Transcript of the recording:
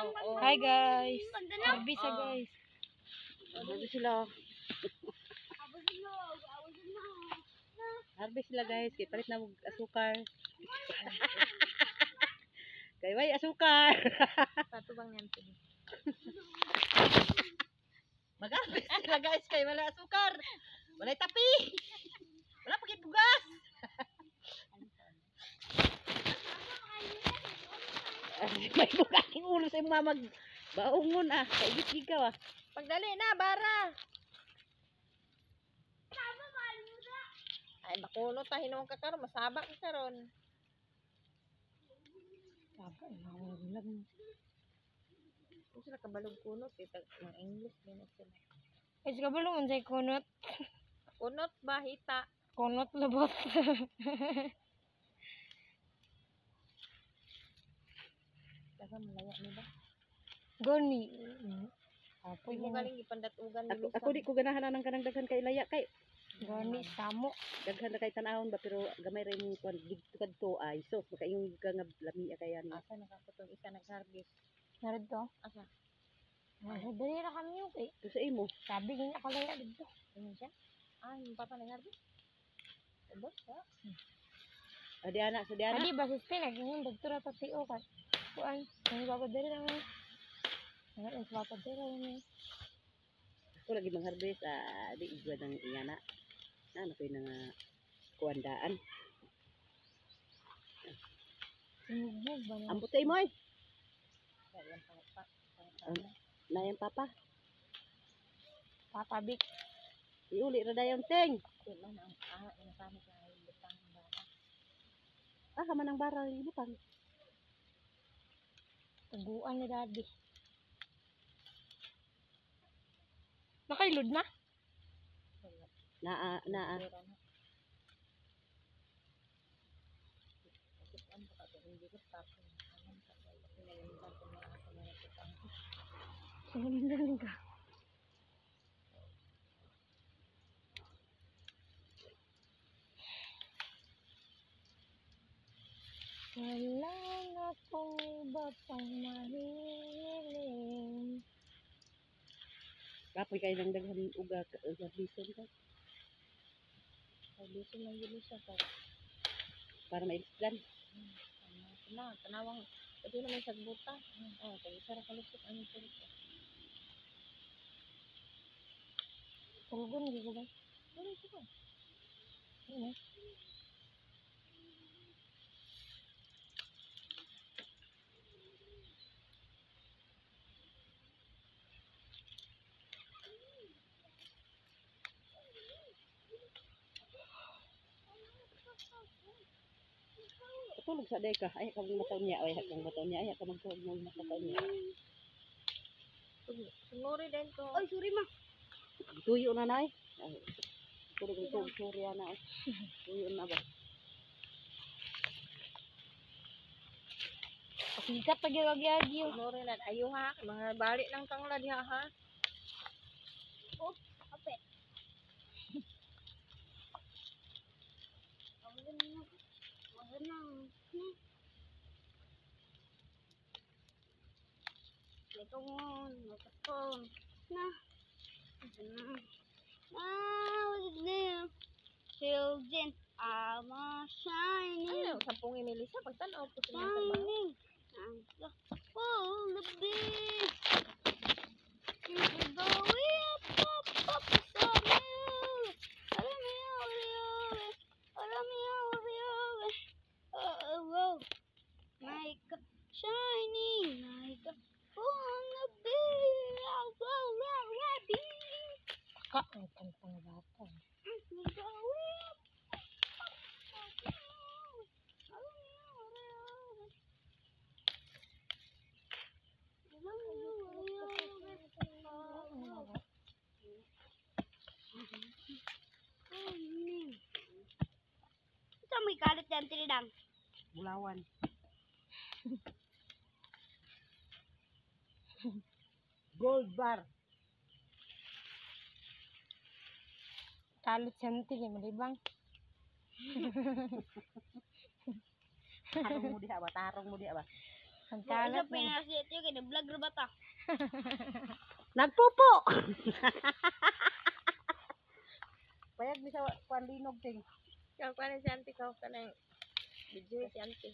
Hi guys. Arbisa guys. Harvest sila. Harvest sila guys. Kaya palit na mag asukar. Kaya may asukar. Patubang yan. Mag-harvest sila guys. Kaya wala asukar. Wala tapi. Wala pagit bugas. May bugas yung ulo sa mga magbaungon ah. Kaigit ikaw ah. Pagdali na, bara. Ay, bakunot ta. Hinong ka karon. Masaba ka karon. Saba, lang. Kung sila kabalog kunot. Ng English. Ganun sila. Ay, kabalong unsay kunot. Kunot ba? Hita. Kunot labot. Daga malaya nila. Goni. Pwede mo galing ipandatugan ni Ako di ko ganahan ng kanang daghan kay laya kay. Goni samo. Daghan na kay tanahon ba pero gamay rin yung kwan digtukad to ay so makayong ka nga lami kaya ni. Asa nakakutong isa nag-harvest. Narid to. Asa? Dali na kami yung kay. To sa imo. Sabi ganyan kalaya dito. Ano siya? Ah, yung papa nag-harvest? Ubos ba? Adi ana sa diana. Adi ba sis naging doktora ta tio ka. Kuan, ang baba dali lang. Ang baba dali lang. Ako lagi mangharvest di igwa ng iyana. Na koy nang kuandaan. Sinugnog ba na? Ambot kay mo ay. Yan papa. Na yan papa. Patabik. Iuli ra dayon ting. Kailan ang inasama sa butang ng bata. Ah man ang baral ibutang. Taguan ni daddy. Nakailod na? Naa. Pero na. Ang baka hindi ko tapos. Ang pinalimutan ko na ako na nakutang. Sinundan ka. Wala na pong iba pang mahiling. Kapoy kay nang daghan uga bison ka Gusto lang yun siya. para maisdan. Tanawang. Pwede naman sa buta. Kaya sarap kalusot. Anong sarap? Tulgon gitu ba? Ano ito ba? Ano? Tulog sa day ka ay ka mataw niya ay kang mataw niya ay ka magtuog ng mataw niya. Sunuri din ko. Ay, sorry ma. Tuyo na nay. Tulog ng tuog surya na ay. Tuyo na ba? Sikat pag yagyo. Sunuri na. Ayaw ha. Mga balik ng tanglad ha. Oh, kapit. Ito mo, nakapon. Na. Children are shining. Ano? Sampung Melissa. Pagtanaw po sila sa mga. Shining. All the bees. Go up, up, up, like shining, like on the bees. Kak, ang kantang bata. Ito may kalit yan, tinidang. Bulawan. Gold bar. Kalit yan, tinidang. Tarong mo diha ba? Tarong mo diha ba? Ang kalat man. pinasiya tiyo kay vlog ra bata. Nagpupo. Payag mi sa panlinog ting. Kaya pa si auntie ka kanang video si auntie.